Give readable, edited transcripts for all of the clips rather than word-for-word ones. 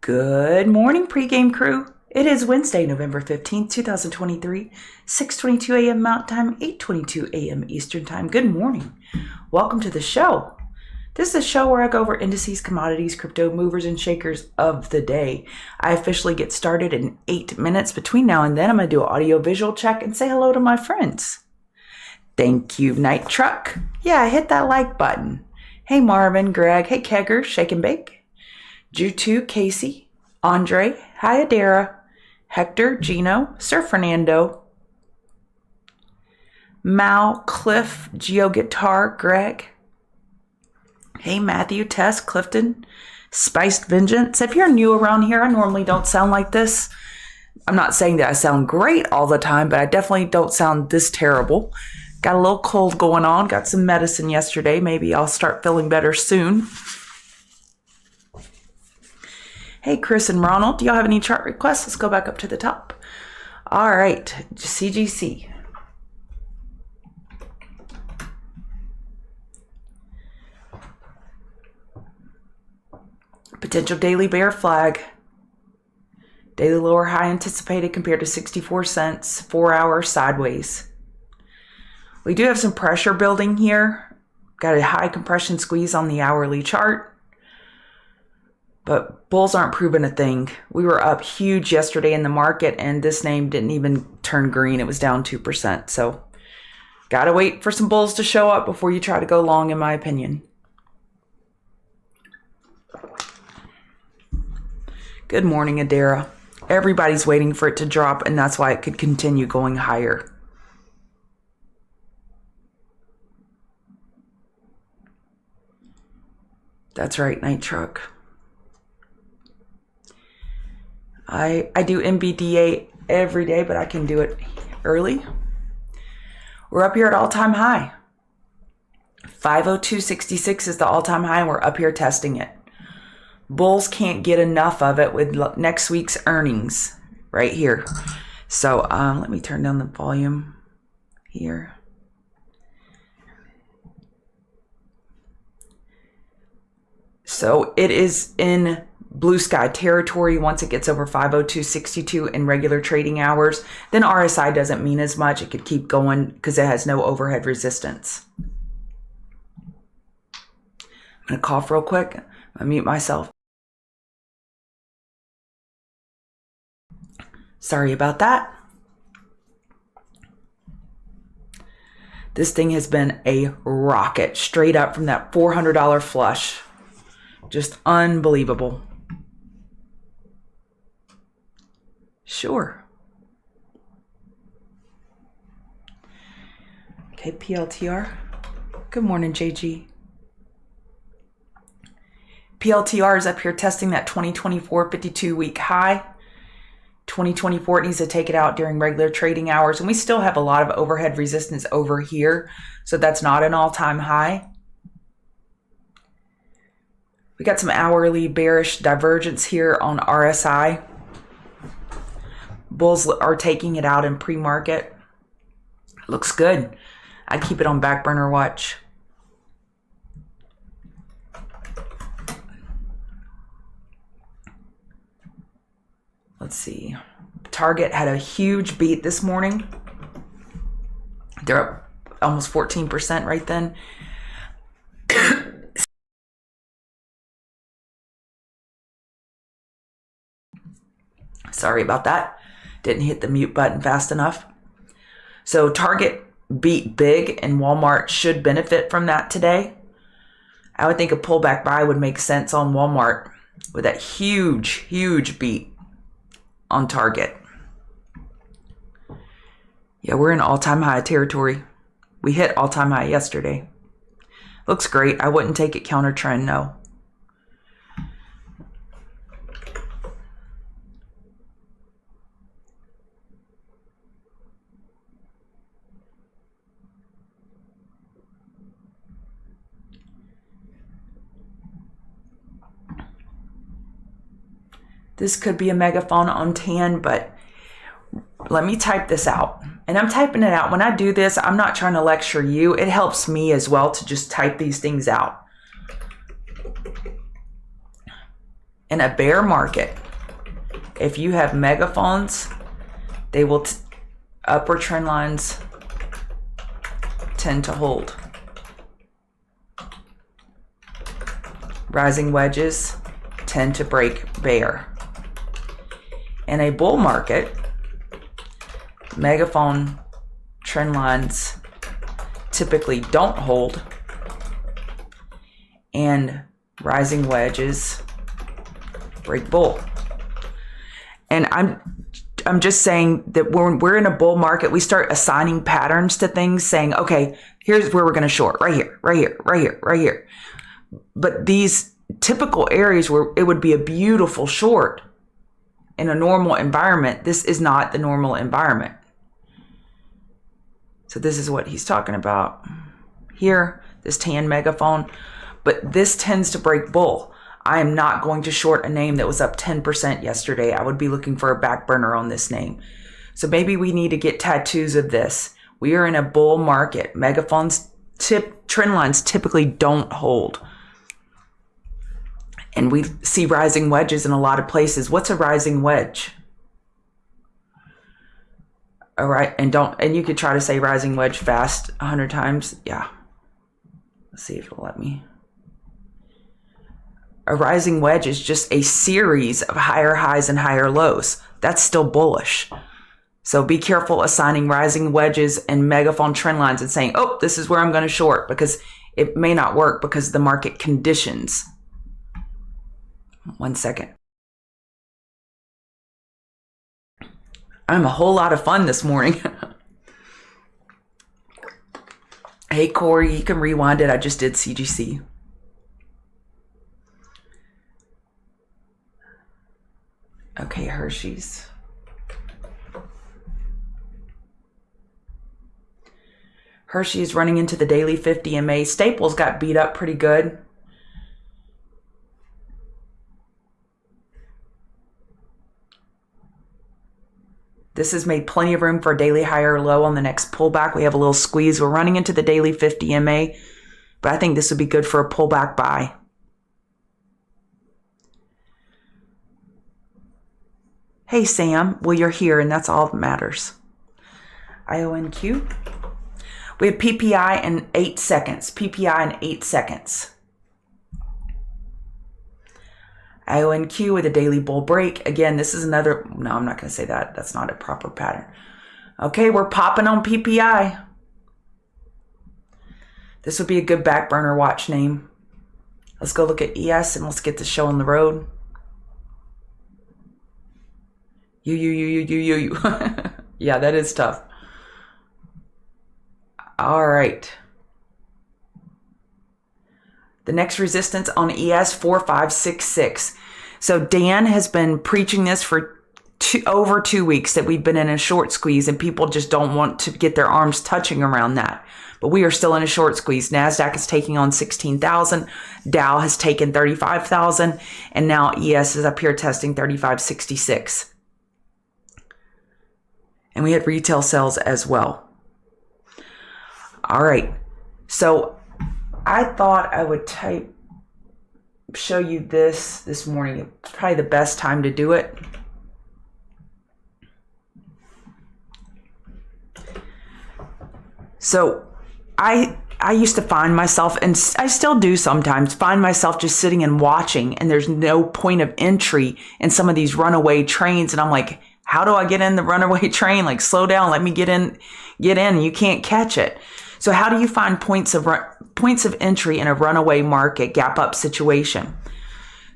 Good morning, pregame crew. It is Wednesday, November 15th, 2023, 6:22 a.m. Mountain Time, 8:22 a.m. Eastern Time. Good morning. Welcome to the show. This is a show where I go over indices, commodities, crypto, movers, and shakers of the day. I officially get started in 8 minutes. Between now and then, I'm going to do an audio-visual check and say hello to my friends. Thank you, Night Truck. Yeah, hit that like button. Hey, Marvin, Greg. Hey, Kegger, Shake and Bake. Jutu, Casey, Andre, Hyadera, Hector, Gino, Sir Fernando, Mal, Cliff, Geo Guitar, Greg. Hey, Matthew, Tess, Clifton, Spiced Vengeance. If you're new around here, I normally don't sound like this. I'm not saying that I sound great all the time, but I definitely don't sound this terrible. Got a little cold going on. Got some medicine yesterday. Maybe I'll start feeling better soon. Hey, Chris and Ronald, do y'all have any chart requests? Let's go back up to the top. All right, CGC. Potential daily bear flag. Daily lower high anticipated compared to 64 cents, 4 hour sideways. We do have some pressure building here. Got a high compression squeeze on the hourly chart. But bulls aren't proving a thing. We were up huge yesterday in the market, and this name didn't even turn green. It was down 2%. So, gotta wait for some bulls to show up before you try to go long, in my opinion. Good morning, Adara. Everybody's waiting for it to drop, and that's why it could continue going higher. That's right, Night Truck. I do MBDA every day, but I can do it early. We're up here at all-time high. 502.66 is the all-time high, and we're up here testing it. Bulls can't get enough of it with next week's earnings right here. So let me turn down the volume here. So it is in blue sky territory once it gets over 502.62 in regular trading hours. Then RSI doesn't mean as much. It could keep going because it has no overhead resistance. I'm going to cough real quick. I mute myself. Sorry about that. This thing has been a rocket straight up from that $400 flush. Just unbelievable. Sure. Okay, PLTR. Good morning, JG. PLTR is up here testing that 2024 52-week high. 2024 needs to take it out during regular trading hours, and we still have a lot of overhead resistance over here, so that's not an all-time high. We got some hourly bearish divergence here on RSI. Bulls are taking it out in pre-market. Looks good. I keep it on back burner watch. Let's see. Target had a huge beat this morning. They're up almost 14% right then. Sorry about that. Didn't hit the mute button fast enough. So Target beat big, and Walmart should benefit from that today. I would think a pullback buy would make sense on Walmart with that huge beat on Target. Yeah, we're in all-time high territory. We hit all-time high yesterday. Looks great. I wouldn't take it counter trend, no. This could be a megaphone on tan, but let me type this out. And I'm typing it out. When I do this, I'm not trying to lecture you. It helps me as well to just type these things out. In a bear market, if you have megaphones, they will upward trend lines tend to hold. Rising wedges tend to break bear. In a bull market, megaphone trend lines typically don't hold, and rising wedges break bull. And I'm just saying that when we're in a bull market, we start assigning patterns to things, saying, okay, here's where we're going to short, right here, right here, right here, right here. But these typical areas where it would be a beautiful short in a normal environment, this is not the normal environment. So this is what he's talking about here, this tan megaphone. But this tends to break bull. I am not going to short a name that was up 10% yesterday. I would be looking for a back burner on this name. So maybe we need to get tattoos of this. We are in a bull market. Megaphones trend lines typically don't hold. And we see rising wedges in a lot of places. What's a rising wedge? All right, and you could try to say rising wedge fast 100 times. Yeah. Let's see if it'll let me. A rising wedge is just a series of higher highs and higher lows. That's still bullish. So be careful assigning rising wedges and megaphone trend lines and saying, oh, this is where I'm going to short, because it may not work because of the market conditions. 1 second. I'm a whole lot of fun this morning. Hey, Corey, you can rewind it. I just did CGC. Okay, Hershey's. Hershey is running into the daily 50 MA. Staples got beat up pretty good. This has made plenty of room for a daily high or low on the next pullback. We have a little squeeze. We're running into the daily 50 MA, but I think this would be good for a pullback buy. Hey, Sam. Well, you're here, and that's all that matters. IONQ. We have PPI in 8 seconds. PPI in 8 seconds. IONQ with a daily bull break. Again, this is another... No, I'm not going to say that. That's not a proper pattern. Okay, we're popping on PPI. This would be a good back burner watch name. Let's go look at ES and let's get the show on the road. You. Yeah, that is tough. All right. The next resistance on ES 4566. So Dan has been preaching this for over 2 weeks that we've been in a short squeeze, and people just don't want to get their arms touching around that. But we are still in a short squeeze. NASDAQ is taking on 16,000. Dow has taken 35,000. And now ES is up here testing 3566. And we had retail sales as well. All right. So I thought I would show you this morning. It's probably the best time to do it. So I used to find myself, and I still do sometimes, find myself just sitting and watching, and there's no point of entry in some of these runaway trains. And I'm like, how do I get in the runaway train? Like, slow down, let me get in. You can't catch it. So how do you find points of entry in a runaway market gap up situation?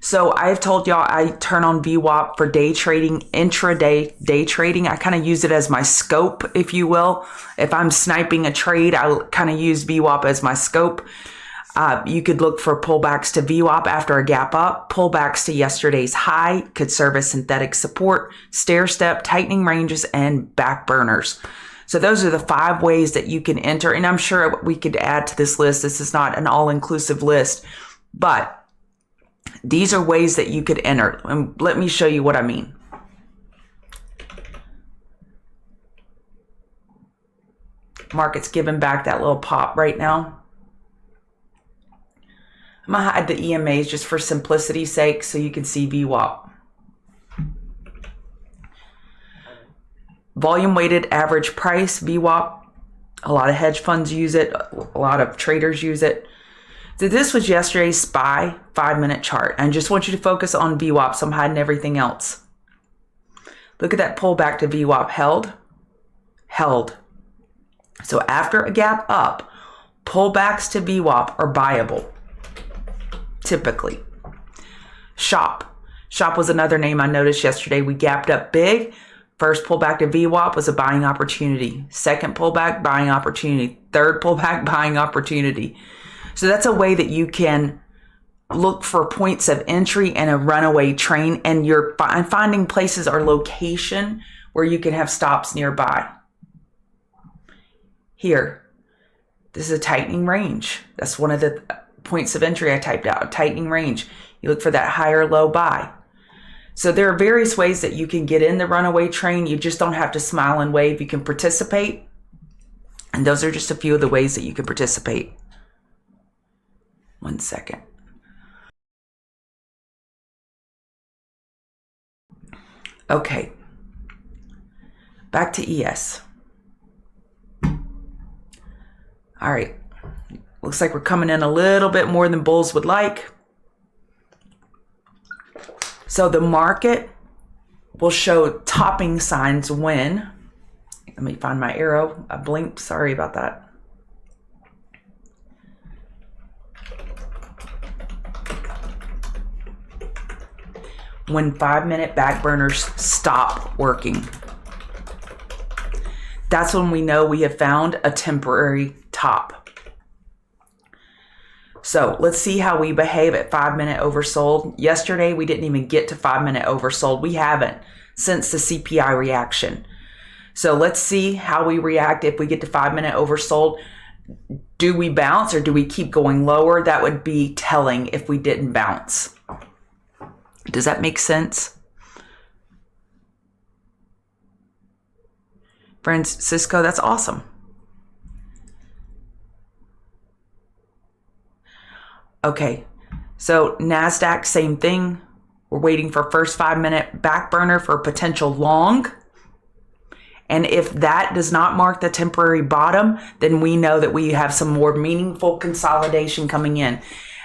So I've told y'all I turn on VWAP for day trading, intraday day trading. I kind of use it as my scope, if you will. If I'm sniping a trade, I kind of use VWAP as my scope. You could look for pullbacks to VWAP after a gap up, pullbacks to yesterday's high, could serve as synthetic support, stair step, tightening ranges, and back burners. So those are the 5 ways that you can enter. And I'm sure we could add to this list. This is not an all-inclusive list, but these are ways that you could enter. And let me show you what I mean. Market's giving back that little pop right now. I'm going to hide the EMAs just for simplicity's sake so you can see VWAP. Volume weighted average price, VWAP. A lot of hedge funds use it. A lot of traders use it. So this was yesterday's SPY 5-minute chart. I just want you to focus on VWAP, so I'm hiding everything else. Look at that pullback to VWAP. Held. So after a gap up, pullbacks to VWAP are buyable, typically. Shop was another name I noticed yesterday. We gapped up big. First pullback to VWAP was a buying opportunity. Second pullback, buying opportunity. Third pullback, buying opportunity. So that's a way that you can look for points of entry in a runaway train, and you're finding places or location where you can have stops nearby. Here, this is a tightening range. That's one of the points of entry I typed out, a tightening range. You look for that higher low buy. So there are various ways that you can get in the runaway train. You just don't have to smile and wave. You can participate. And those are just a few of the ways that you can participate. 1 second. Okay. Back to ES. All right. Looks like we're coming in a little bit more than bulls would like. So the market will show topping signs when, let me find my arrow. I blinked. Sorry about that. When 5-minute back burners stop working. That's when we know we have found a temporary top. So let's see how we behave at 5-minute oversold. Yesterday, we didn't even get to 5-minute oversold. We haven't since the CPI reaction. So let's see how we react if we get to 5-minute oversold. Do we bounce or do we keep going lower? That would be telling if we didn't bounce. Does that make sense? Francisco, that's awesome. Okay, so NASDAQ, same thing. We're waiting for first 5-minute back burner for potential long. And if that does not mark the temporary bottom, then we know that we have some more meaningful consolidation coming in.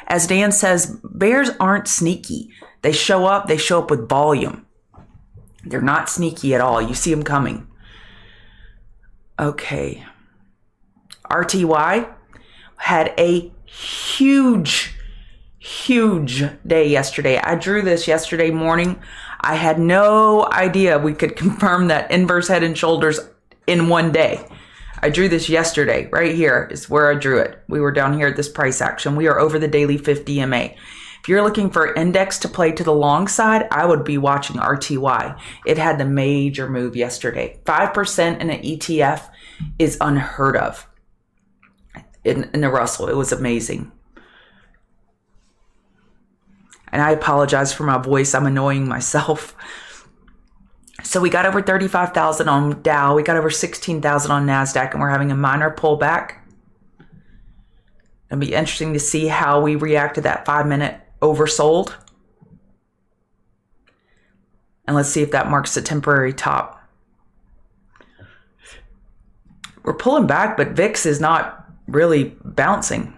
As Dan says, bears aren't sneaky. They show up with volume. They're not sneaky at all. You see them coming. Okay. RTY had a huge day yesterday. I drew this yesterday morning. I had no idea we could confirm that inverse head and shoulders in one day. I drew this yesterday. Right here is where I drew it. We were down here at this price action. We are over the daily 50 MA. If you're looking for index to play to the long side, I would be watching RTY. It had the major move yesterday. 5% in an ETF is unheard of in the Russell. It was amazing. And I apologize for my voice. I'm annoying myself. So we got over 35,000 on Dow. We got over 16,000 on NASDAQ, and we're having a minor pullback. It'll be interesting to see how we react to that 5-minute oversold. And let's see if that marks the temporary top. We're pulling back, but VIX is not really bouncing.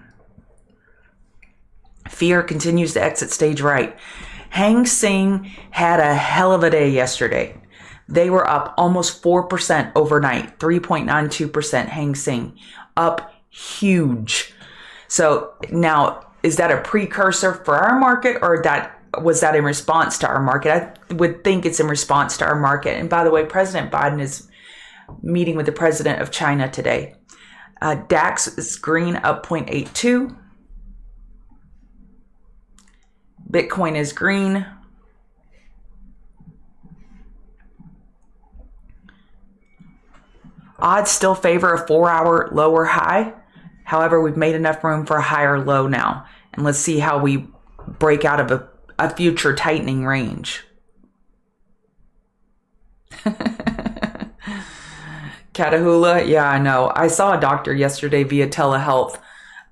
Fear continues to exit stage right. Hang Seng had a hell of a day yesterday. They were up almost 4% overnight, 3.92% Hang Seng, up huge. So now, is that a precursor for our market, or was that in response to our market? I would think it's in response to our market. And by the way, President Biden is meeting with the president of China today. DAX is green, up 0.82. Bitcoin is green. Odds still favor a 4-hour lower high. However, we've made enough room for a higher low now. And let's see how we break out of a future tightening range. Catahoula, yeah, I know. I saw a doctor yesterday via telehealth.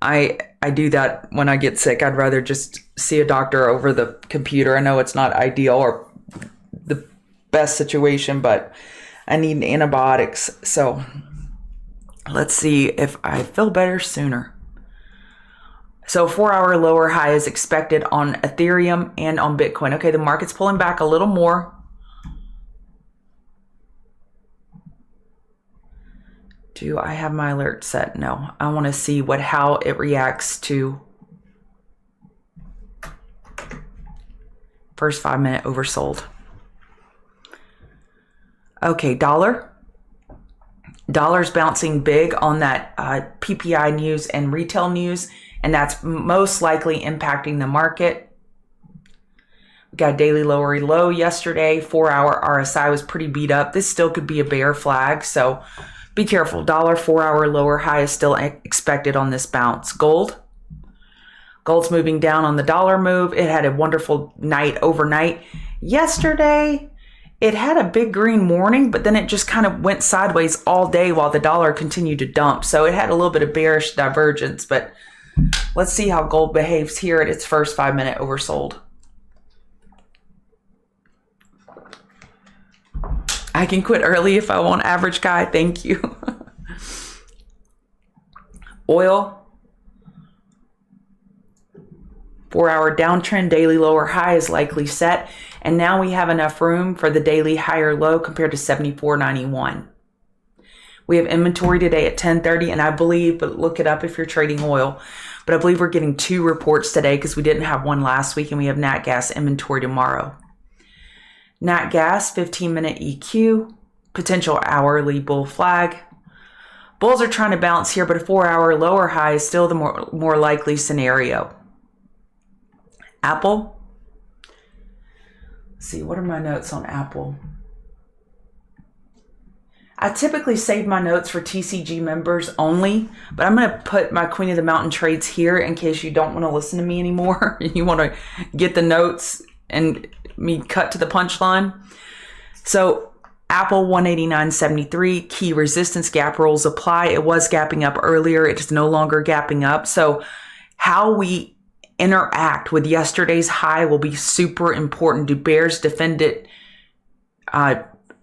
I I do that when I get sick. I'd rather just see a doctor over the computer. I know it's not ideal or the best situation, but I need antibiotics. So let's see if I feel better sooner. So 4-hour lower high is expected on Ethereum and on Bitcoin. Okay, the market's pulling back a little more. Do I have my alert set? No. I want to see how it reacts to first 5 minute oversold. Okay, dollar. Dollar's bouncing big on that PPI news and retail news, and that's most likely impacting the market. We got a daily lower low yesterday. 4-hour RSI was pretty beat up. This still could be a bear flag, so be careful. Dollar 4-hour lower high is still expected on this bounce. Gold. Gold's moving down on the dollar move. It had a wonderful night overnight. Yesterday, it had a big green morning, but then it just kind of went sideways all day while the dollar continued to dump. So it had a little bit of bearish divergence, but let's see how gold behaves here at its first 5 minute oversold. I can quit early if I want, average guy. Thank you. Oil. 4-hour downtrend, daily lower high is likely set. And now we have enough room for the daily higher low compared to 74.91. We have inventory today at 10:30, and I believe, but look it up if you're trading oil, but I believe we're getting 2 reports today because we didn't have one last week, and we have nat gas inventory tomorrow. Nat gas, 15-minute EQ, potential hourly bull flag. Bulls are trying to bounce here, but a 4-hour lower high is still the more likely scenario. Apple. Let's see, what are my notes on Apple? I typically save my notes for TCG members only, but I'm going to put my Queen of the Mountain trades here in case you don't want to listen to me anymore and you want to get the notes and me cut to the punchline. So Apple 189.73, key resistance gap rules apply. It was gapping up earlier. It is no longer gapping up. So how we interact with yesterday's high will be super important. Do bears defend it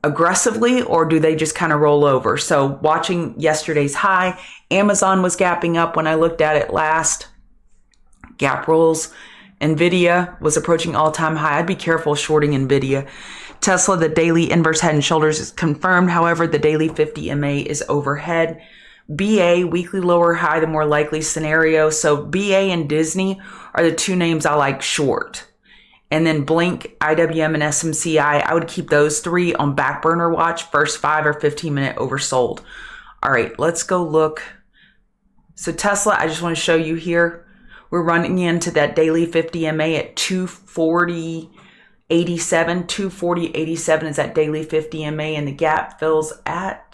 aggressively, or do they just kind of roll over? So watching yesterday's high, Amazon was gapping up when I looked at it last. Gap rules. Nvidia was approaching all-time high. I'd be careful shorting Nvidia. Tesla, the daily inverse head and shoulders is confirmed. However, the daily 50 MA is overhead. BA, weekly lower high, the more likely scenario. So BA and Disney are the 2 names I like short. And then Blink, IWM, and SMCI, I would keep those 3 on back burner watch, first 5 or 15 minute oversold. All right, let's go look. So Tesla, I just want to show you here. We're running into that daily 50 MA at 240.87. 240.87 is that daily 50 MA, and the gap fills at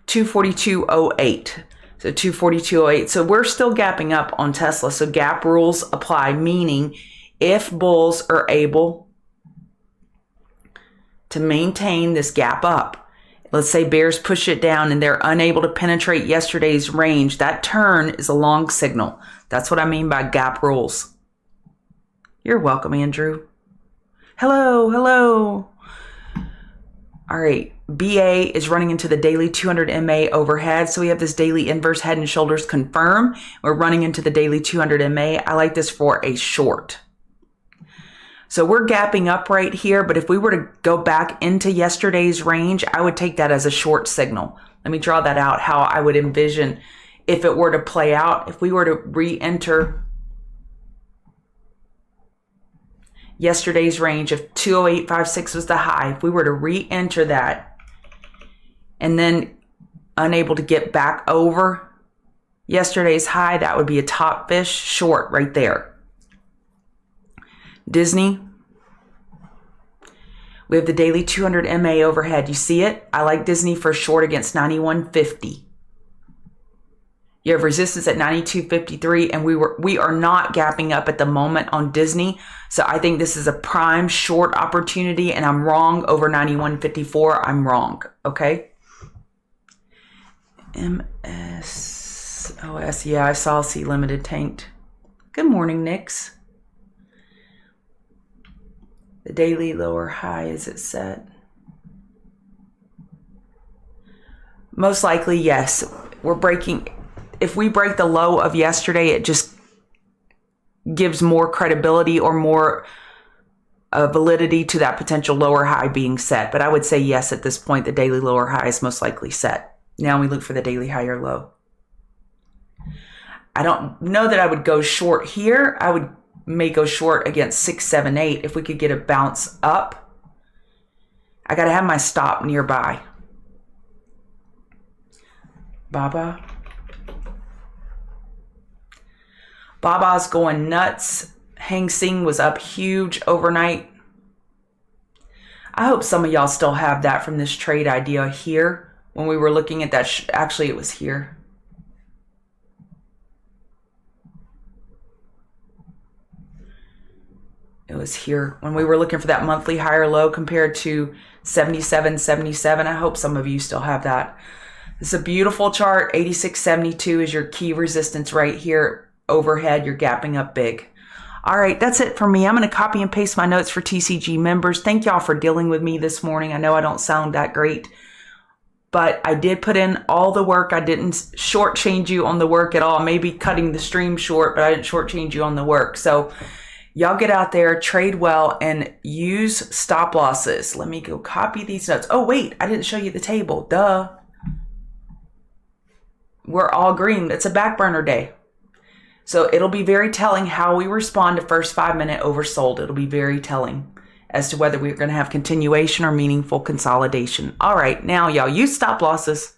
242.08. So 242.08. So we're still gapping up on Tesla. So gap rules apply, meaning if bulls are able to maintain this gap up, let's say bears push it down and they're unable to penetrate yesterday's range, that turn is a long signal. That's what I mean by gap rules. You're welcome, Andrew. Hello, hello. All right, BA is running into the daily 200 MA overhead. So we have this daily inverse head and shoulders confirm. We're running into the daily 200 MA. I like this for a short. So we're gapping up right here, but if we were to go back into yesterday's range, I would take that as a short signal. Let me draw that out, how I would envision if it were to play out. If we were to re-enter yesterday's range of 208.56 was the high, if we were to re-enter that and then unable to get back over yesterday's high, that would be a top fish short right there. Disney, we have the daily 200 MA overhead. You see it? I like Disney for short against 91.50. You have resistance at 92.53, and we are not gapping up at the moment on Disney. So I think this is a prime short opportunity, and I'm wrong over 91.54. I'm wrong. Okay. MS. OS, yeah, I saw C Limited tanked. Good morning, Nix. The daily lower high, is it set? Most likely, yes. We're breaking. If we break the low of yesterday, it just gives more credibility or more validity to that potential lower high being set. But I would say yes, at this point, the daily lower high is most likely set. Now we look for the daily higher low. I don't know that I would go short here. I may go short against 678 if we could get a bounce up. I got to have my stop nearby. Baba's going nuts. Hang Seng was up huge overnight. I hope some of y'all still have that from this trade idea here. When we were looking at that, actually it was here. It was here when we were looking for that monthly higher low compared to 77.77. I hope some of you still have that. It's a beautiful chart. 86.72 is your key resistance right here. Overhead, you're gapping up big. All right, that's it for me. I'm going to copy and paste my notes for TCG members. Thank y'all for dealing with me this morning. I know I don't sound that great, but I did put in all the work. I didn't shortchange you on the work at all. Maybe cutting the stream short, but I didn't shortchange you on the work. So y'all get out there, trade well, and use stop losses. Let me go copy these notes. Oh, wait, I didn't show you the table. Duh. We're all green. It's a back burner day. So it'll be very telling how we respond to first 5-minute oversold. It'll be very telling as to whether we're going to have continuation or meaningful consolidation. All right, now y'all use stop losses.